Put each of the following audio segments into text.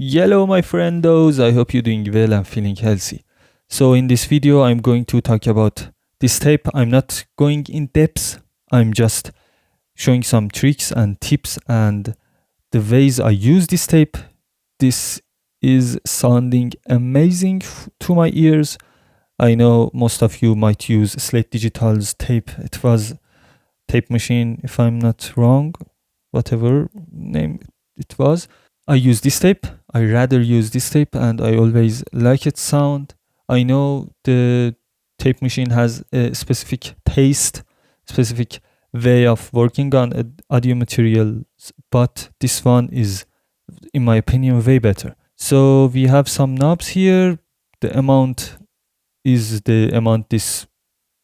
Hello my friendos, I hope you're doing well and feeling healthy. So in this video I'm going to talk about this tape. I'm not going in depth, I'm just showing some tricks and tips and the ways I use this tape. This is sounding amazing to my ears. I know most of you might use Slate Digital's tape. It was Tape Machine, if I'm not wrong, whatever name it was. I use this tape. I rather use this tape and I always like its sound. I know the Tape Machine has a specific taste, specific way of working on audio materials, but this one is, in my opinion, way better. So we have some knobs here. The amount is the amount this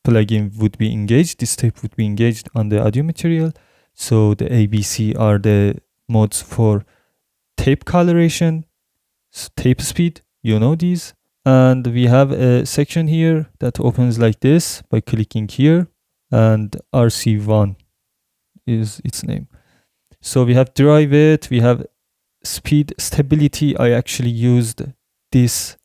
plugin would be engaged. This tape would be engaged on the audio material. So the ABC are the modes for tape coloration, tape speed, you know these. And we have a section here that opens like this by clicking here, and RC1 is its name. So we have dry width, we have speed stability. I actually used this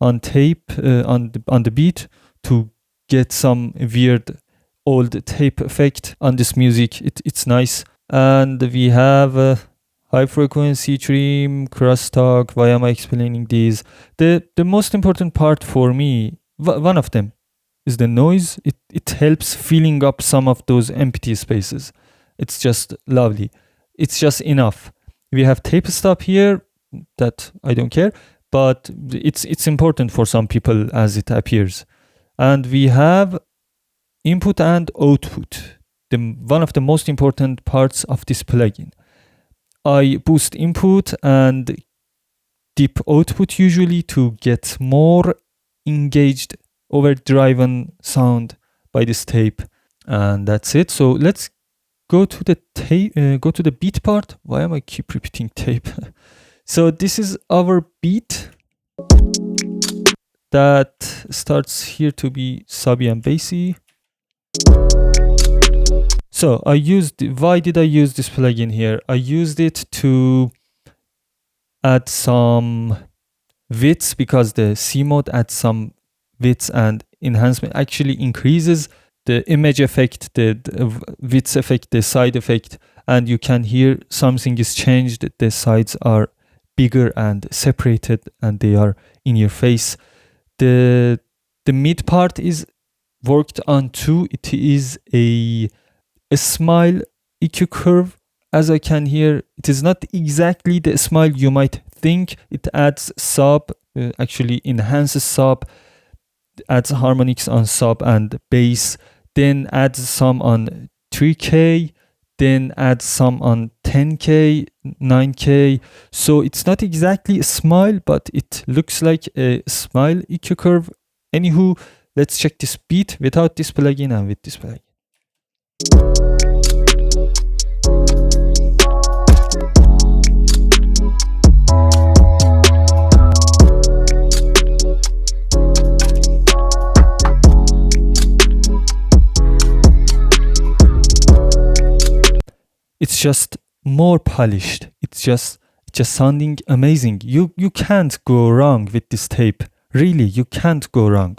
on tape, on the beat to get some weird old tape effect on this music. It's nice. And we have high frequency trim, crosstalk. Why am I explaining these? The most important part for me, one of them, is the noise. It helps filling up some of those empty spaces. It's just lovely. It's just enough. We have tape stop here that I don't care, but it's important for some people as it appears. And we have input and output, one of the most important parts of this plugin. I boost input and dip output usually to get more engaged, overdriven sound by this tape, and that's it. So let's go to the tape, go to the beat part. Why am I keep repeating tape? So this is our beat that starts here to be subby and bassy. So why did I use this plugin here? I used it to add some widths because the C mode adds some widths, and enhancement actually increases the image effect, the width effect, the side effect, and you can hear something is changed. The sides are bigger and separated and they are in your face. The mid part is worked on too. It is a smile EQ curve. As I can hear, it is not exactly the smile you might think. It adds sub, actually enhances sub, adds harmonics on sub and bass, then adds some on 3K, then adds some on 10K, 9K. So it's not exactly a smile, but it looks like a smile EQ curve. Anywho, let's check this beat without this plugin and with this plugin. It's just more polished. It's just sounding amazing. You can't go wrong with this tape. Really, you can't go wrong.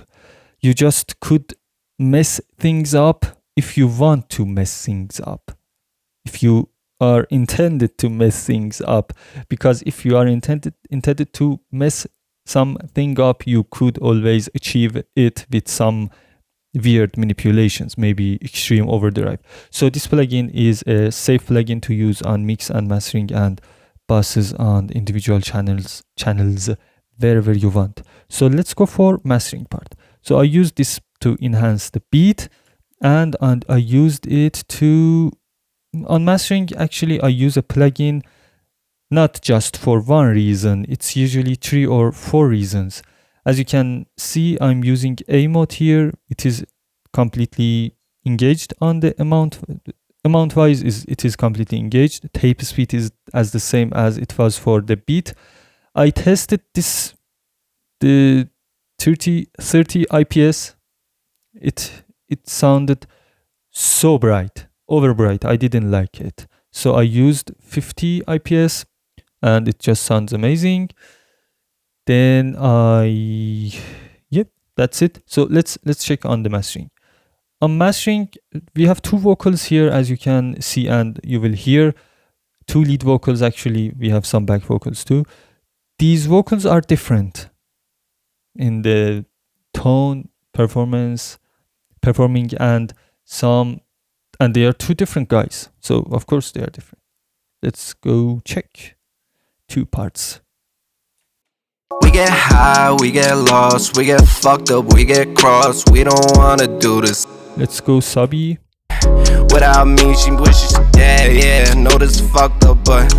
You just could mess things up if you want to mess things up. If you are intended to mess things up. Because if you are intended to mess something up, you could always achieve it with some weird manipulations, maybe extreme overdrive. So this plugin is a safe plugin to use on mix and mastering and buses on individual channels wherever you want. So let's go for mastering part. So I used this to enhance the beat, and I used it to, on mastering, actually I use a plugin not just for one reason. It's usually 3 or 4 reasons. As you can see, I'm using A mode here. It is completely engaged on the amount wise it is completely engaged. Tape speed is as the same as it was for the beat. I tested the 30 IPS. It sounded so bright, over bright. I didn't like it. So I used 50 IPS and it just sounds amazing. Then yep, that's it. So let's check on the mastering. On mastering, we have two vocals here, as you can see, and you will hear two lead vocals. Actually, we have some back vocals too. These vocals are different in the tone, performing, and they are two different guys. So of course they are different. Let's go check two parts. We get high, we get lost, we get fucked up, we get cross. We don't wanna do this. Let's go subby. Without me, she wishes she dead. Yeah, know this fucked up, but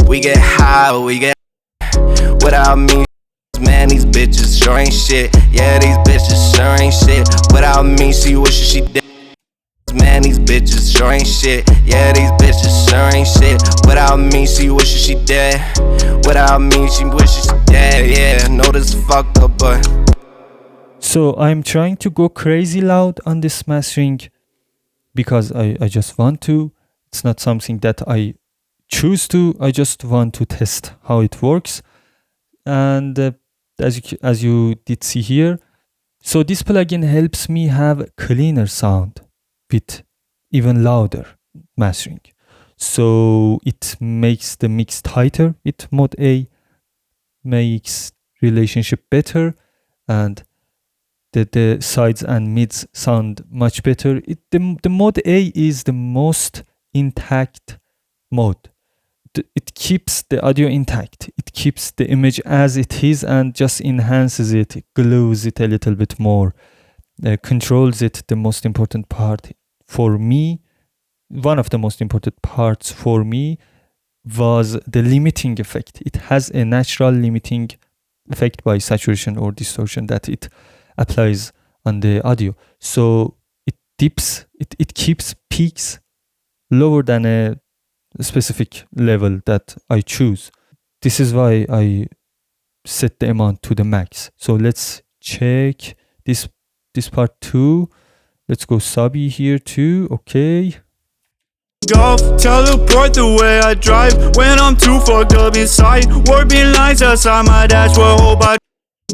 we get high, we get without me. Man, these bitches sure ain't shit. Yeah, these bitches sure ain't shit. Without me, she wishes she dead. Man, these bitches sure ain't shit. Yeah, these bitches sure ain't shit. Without me, she wishes she dead. Without me, she wishes she dead. Yeah, know this fucked up, but so I'm trying to go crazy loud on this mastering because I just want to. It's not something that I choose to. I just want to test how it works. And as you did see here, so this plugin helps me have cleaner sound with even louder mastering. So it makes the mix tighter with mode A, makes relationship better, and the sides and mids sound much better. The mode A is the most intact mode. It keeps the audio intact. It keeps the image as it is and just enhances it, glues it a little bit more, controls it. The most important part for me, one of the most important parts for me, was the limiting effect. It has a natural limiting effect by saturation or distortion that it applies on the audio. So it dips, it keeps peaks lower than a specific level that I choose. This is why I set the amount to the max. So let's check this part too. Let's go subby here too. Okay. Golf, teleport the way I drive when I'm too fucked up inside. Warping lines outside my dashboard, hold by.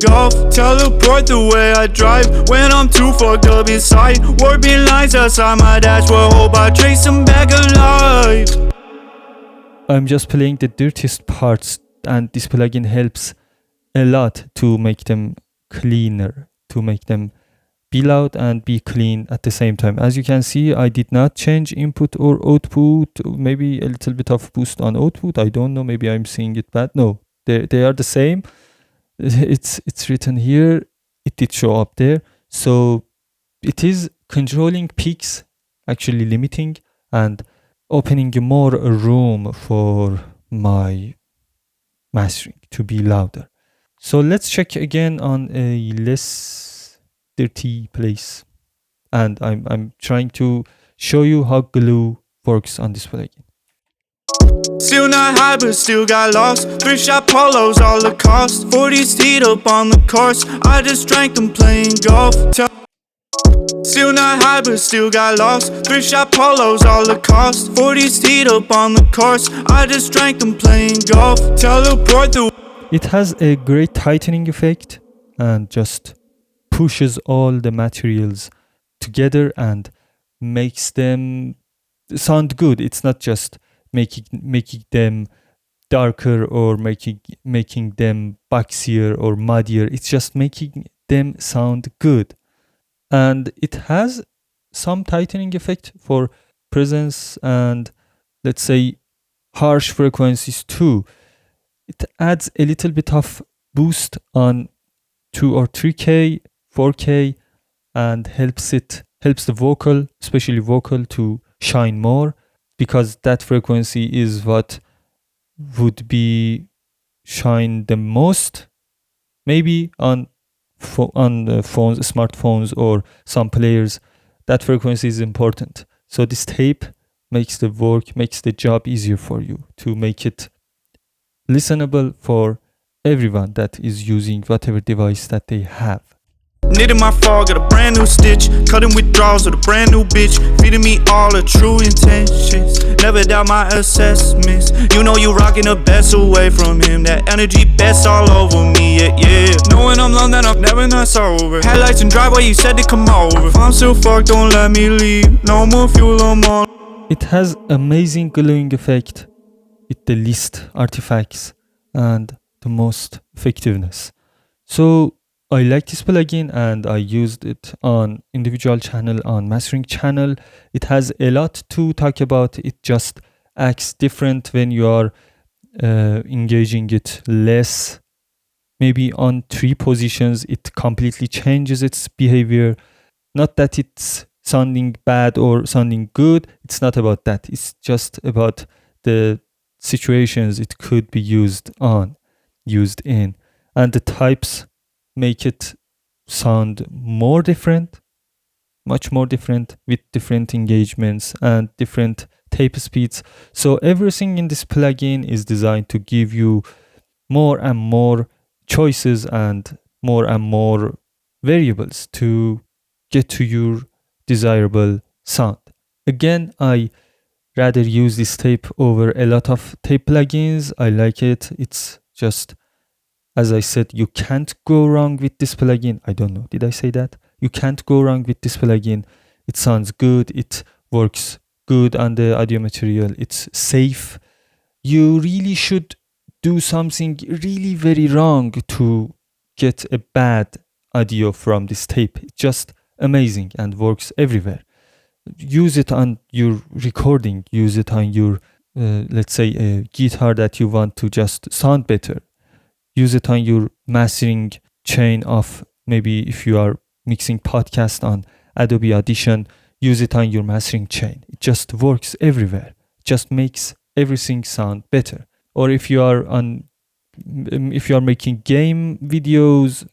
Golf, teleport the way I drive when I'm too fucked up inside. Warping lines outside my dashboard, hold by. Trace them back alive. I'm just playing the dirtiest parts, and this plugin helps a lot to make them cleaner, to make them be loud and be clean at the same time. As you can see, I did not change input or output. Maybe a little bit of boost on output. I don't know. Maybe I'm seeing it bad. No, they are the same. It's written here. It did show up there. So it is controlling peaks, actually limiting and opening more room for my mastering to be louder. So let's check again on a less dirty place, and I'm trying to show you how glue works on this plugin. Still not high, but still got lost. Thrift shop polos, all the cost. 40s teed up on the course. I just drank them playing golf. Still not high, but still got lost. Thrift shop polos, all the cost. 40s teed up on the course. I just drank them playing golf. Teleport the. It has a great tightening effect and just pushes all the materials together and makes them sound good. It's not just making them darker or making them boxier or muddier. It's just making them sound good. And it has some tightening effect for presence and, let's say, harsh frequencies too. It adds a little bit of boost on 2 or 3K, 4K, and helps the vocal, especially vocal, to shine more, because that frequency is what would be shine the most, maybe on the phones, smartphones, or some players. That frequency is important. So this tape makes the job easier for you to make it listenable for everyone that is using whatever device that they have. Knitting my fall, got a brand new stitch. Cutting withdrawals with a brand new bitch. Feeding me all the true intentions. Never doubt my assessments. You know you rocking the best away from him. That energy best all over me, yeah. Knowing I'm alone, then I'm never not sober. Headlights and driveway, you said to come over. If I'm still fucked, don't let me leave. No more fuel, I'm on. It has amazing glowing effect with the least artifacts and the most effectiveness. So I like this plugin and I used it on individual channel, on mastering channel. It has a lot to talk about. It just acts different when you are engaging it less. Maybe on 3 positions, it completely changes its behavior. Not that it's sounding bad or sounding good. It's not about that. It's just about the situations it could be used in. And the types make it sound more different, much more different, with different engagements and different tape speeds. So everything in this plugin is designed to give you more and more choices and more variables to get to your desirable sound. Again, I rather use this tape over a lot of tape plugins. I like it. It's just, as I said, you can't go wrong with this plugin. I don't know, did I say that? You can't go wrong with this plugin. It sounds good. It works good on the audio material. It's safe. You really should do something really very wrong to get a bad audio from this tape. It's just amazing and works everywhere. Use it on your recording. Use it on your, let's say, a guitar that you want to just sound better. Use it on your mastering chain of, maybe if you are mixing podcast on Adobe Audition, use it on your mastering chain. It just works everywhere. It just makes everything sound better. Or if you are making gaming videos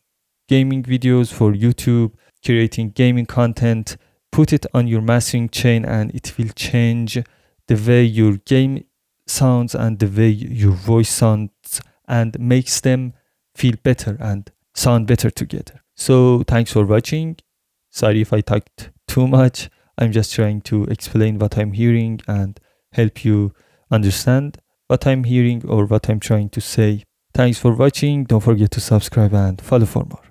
for YouTube, creating gaming content, put it on your mastering chain and it will change the way your game sounds and the way your voice sounds, and makes them feel better and sound better together. So thanks for watching. Sorry if I talked too much. I'm just trying to explain what I'm hearing and help you understand what I'm hearing or what I'm trying to say. Thanks for watching. Don't forget to subscribe and follow for more.